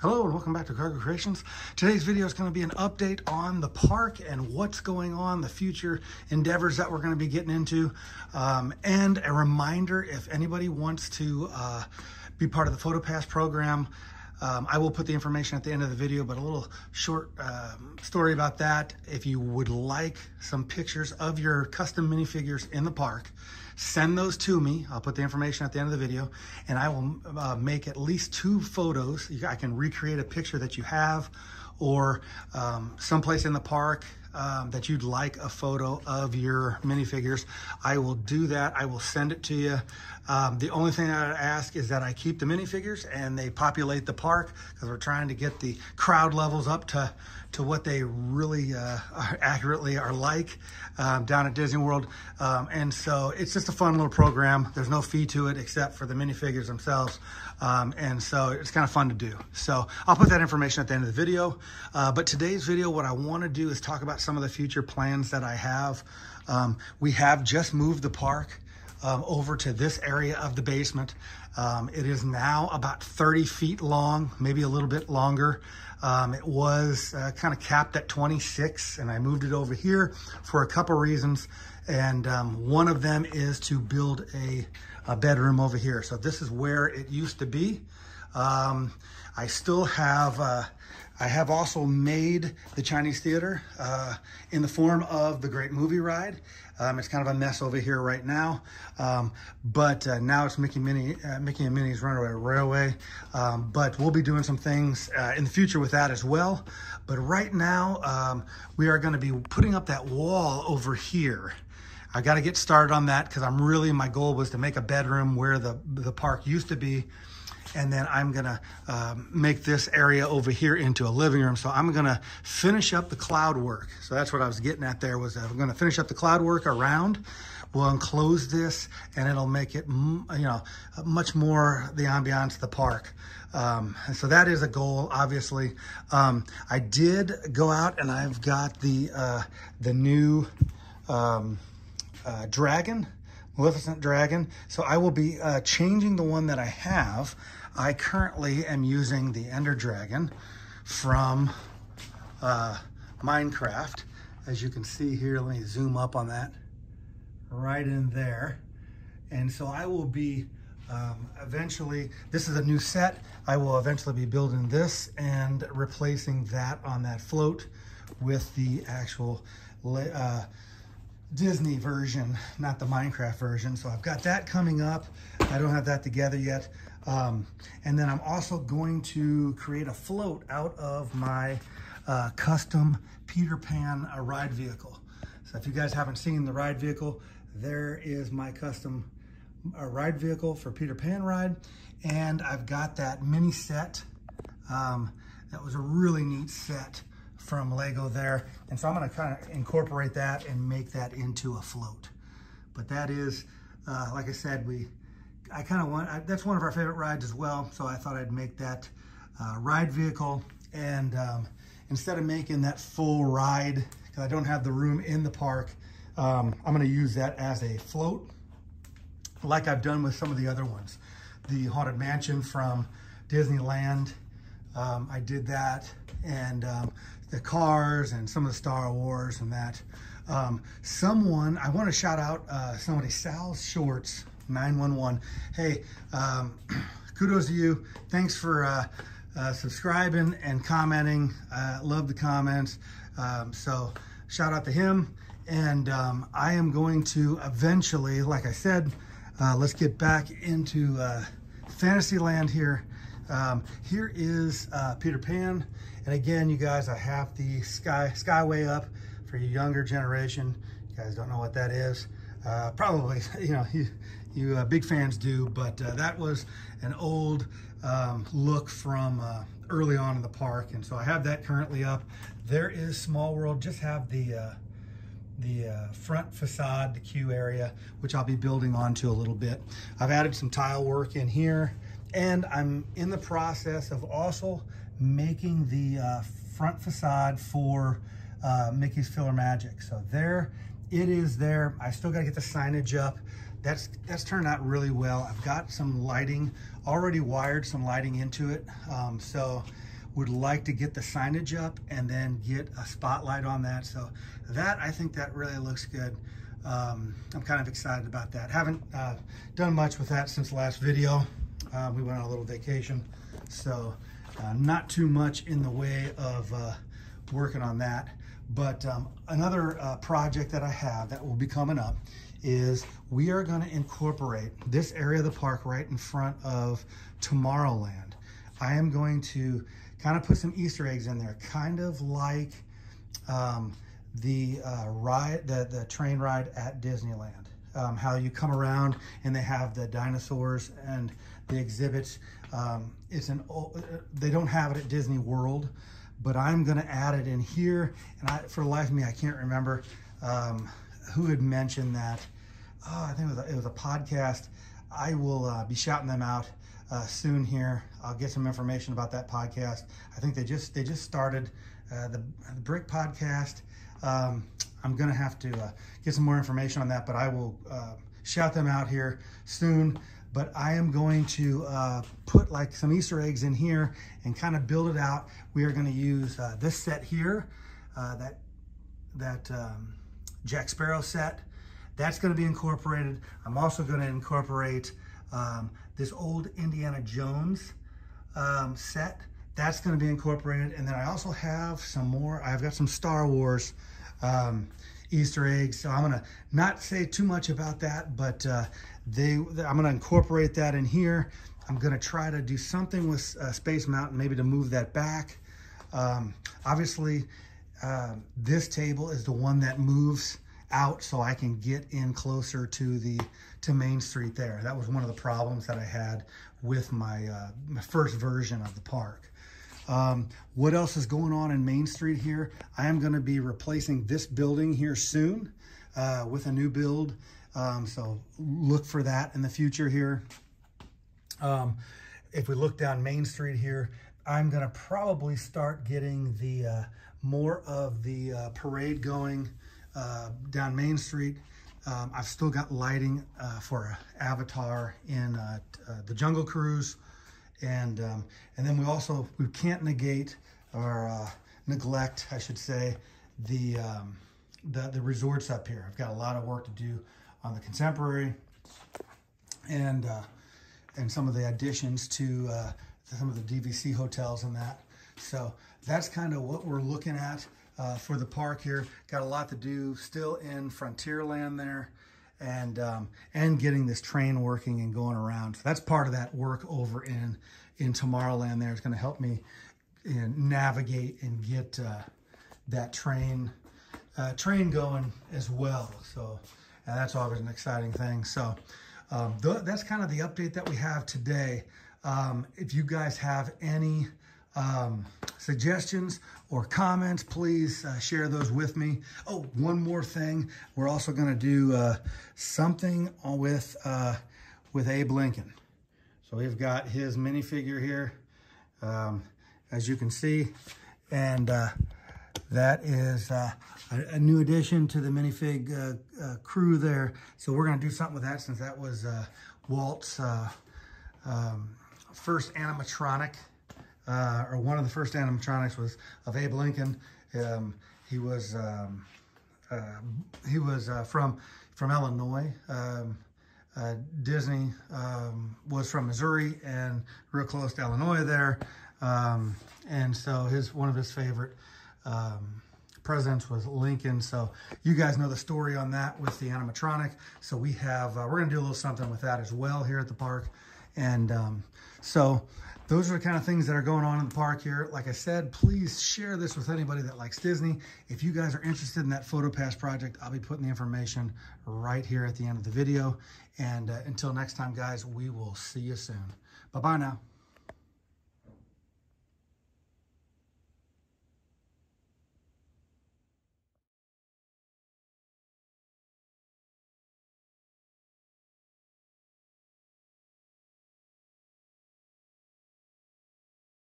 Hello and welcome back to Cargo Creations. Today's video is going to be an update on the park and what's going on, the future endeavors that we're going to be getting into, and a reminder if anybody wants to be part of the PHOTOPASS program. I will put the information at the end of the video, but a little short story about that. If you would like some pictures of your custom minifigures in the park, send those to me. I'll put the information at the end of the video, and I will make at least 2 photos. I can recreate a picture that you have, or someplace in the park that you'd like a photo of your minifigures. I will do that. I will send it to you. The only thing I would ask is that I keep the minifigures and they populate the park, because we're trying to get the crowd levels up to what they really accurately are like down at Disney World. And so it's just a fun little program. There's no fee to it except for the minifigures themselves. And so it's kind of fun to do. So I'll put that information at the end of the video. But today's video, what I want to do is talk about some of the future plans that I have. We have just moved the park over to this area of the basement. It is now about 30 feet long, maybe a little bit longer. It was kind of capped at 26, and I moved it over here for a couple reasons. And one of them is to build a bedroom over here. So this is where it used to be. I still have, I have also made the Chinese theater in the form of the Great Movie Ride. It's kind of a mess over here right now, but now it's Mickey and Minnie's Runaway Railway. But we'll be doing some things in the future with that as well. But right now, we are going to be putting up that wall over here. I got to get started on that because my goal was to make a bedroom where the park used to be. And then I'm gonna make this area over here into a living room. So I'm gonna finish up the cloud work. So that's what I was getting at there, was I'm gonna finish up the cloud work around. We'll enclose this and it'll make it, much more the ambiance of the park. And so that is a goal, obviously. I did go out and I've got the new dragon, Maleficent dragon. So I will be changing the one that I have. I currently am using the Ender Dragon from Minecraft. As you can see here, let me zoom up on that, right in there. And so I will be eventually, this is a new set. I will eventually be building this and replacing that on that float with the actual Disney version, not the Minecraft version. So I've got that coming up. I don't have that together yet. And then I'm also going to create a float out of my custom Peter Pan ride vehicle. So if you guys haven't seen the ride vehicle, there is my custom ride vehicle for Peter Pan ride. And I've got that mini set. That was a really neat set from Lego there. And so I'm gonna kind of incorporate that and make that into a float. But that is, like I said, that's one of our favorite rides as well. So I thought I'd make that ride vehicle. And instead of making that full ride, because I don't have the room in the park, I'm gonna use that as a float, like I've done with some of the other ones. The Haunted Mansion from Disneyland, I did that, and the cars and some of the Star Wars and that. I want to shout out somebody, Sal Shorts 911. Hey, kudos to you. Thanks for subscribing and commenting. Love the comments. So shout out to him. And I am going to eventually, like I said, let's get back into Fantasyland here. Here is Peter Pan. And again, you guys, I have the Skyway up for your younger generation. You guys don't know what that is. Probably, you big fans do, but that was an old look from early on in the park. And so I have that currently up. There is Small World, just have the front facade, the queue area, which I'll be building onto a little bit. I've added some tile work in here, and I'm in the process of also making the front facade for Mickey's Filler Magic. So there it is there. I still gotta get the signage up. That's turned out really well. I've got some lighting, already wired some lighting into it. So would like to get the signage up and then get a spotlight on that. So that, I think that really looks good. I'm kind of excited about that. Haven't done much with that since the last video. We went on a little vacation, so not too much in the way of working on that. But another project that I have that will be coming up is we are going to incorporate this area of the park right in front of Tomorrowland. I am going to kind of put some Easter eggs in there, kind of like the train ride at Disneyland. How you come around and they have the dinosaurs and the exhibits. They don't have it at Disney World, but I'm going to add it in here. And for the life of me, I can't remember who had mentioned that. Oh, I think it was a podcast. I will be shouting them out soon here. I'll get some information about that podcast. I think they just started the Brick Podcast. I'm gonna have to get some more information on that, but I will shout them out here soon. But I am going to put like some Easter eggs in here and kind of build it out. We are going to use this set here, that Jack Sparrow set. That's going to be incorporated. I'm also going to incorporate this old Indiana Jones set. That's going to be incorporated. And then I also have some more. I've got some Star Wars Easter eggs. So I'm going to not say too much about that, but I'm going to incorporate that in here. I'm going to try to do something with Space Mountain, maybe to move that back. Obviously, this table is the one that moves out so I can get in closer to Main Street there. That was one of the problems that I had with my first version of the park. What else is going on in Main Street here? I am going to be replacing this building here soon with a new build. So look for that in the future here. If we look down Main Street here, I'm going to probably start getting the more of the parade going down Main Street. I've still got lighting for Avatar in the Jungle Cruise. And then we can't negate or neglect, I should say, the resorts up here. I've got a lot of work to do on the Contemporary and some of the additions to some of the DVC hotels and that. So that's kind of what we're looking at for the park here. Got a lot to do still in Frontierland there, and getting this train working and going around. So that's part of that work over in Tomorrowland there. It's going to help me navigate and get that train going as well. So that's always an exciting thing. So that's kind of the update that we have today. If you guys have any suggestions or comments, please share those with me. Oh, one more thing. We're also going to do something with Abe Lincoln. So we've got his minifigure here, as you can see, and that is a new addition to the minifig crew there. So we're going to do something with that, since that was Walt's first animatronic. Or one of the first animatronics was of Abe Lincoln. He was from Illinois. Disney was from Missouri and real close to Illinois there. And so one of his favorite presidents was Lincoln. So you guys know the story on that with the animatronic. So we have we're gonna do a little something with that as well here at the park. And so those are the kind of things that are going on in the park here. Like I said, please share this with anybody that likes Disney. If you guys are interested in that PhotoPass project, I'll be putting the information right here at the end of the video. And until next time, guys, we will see you soon. Bye-bye now.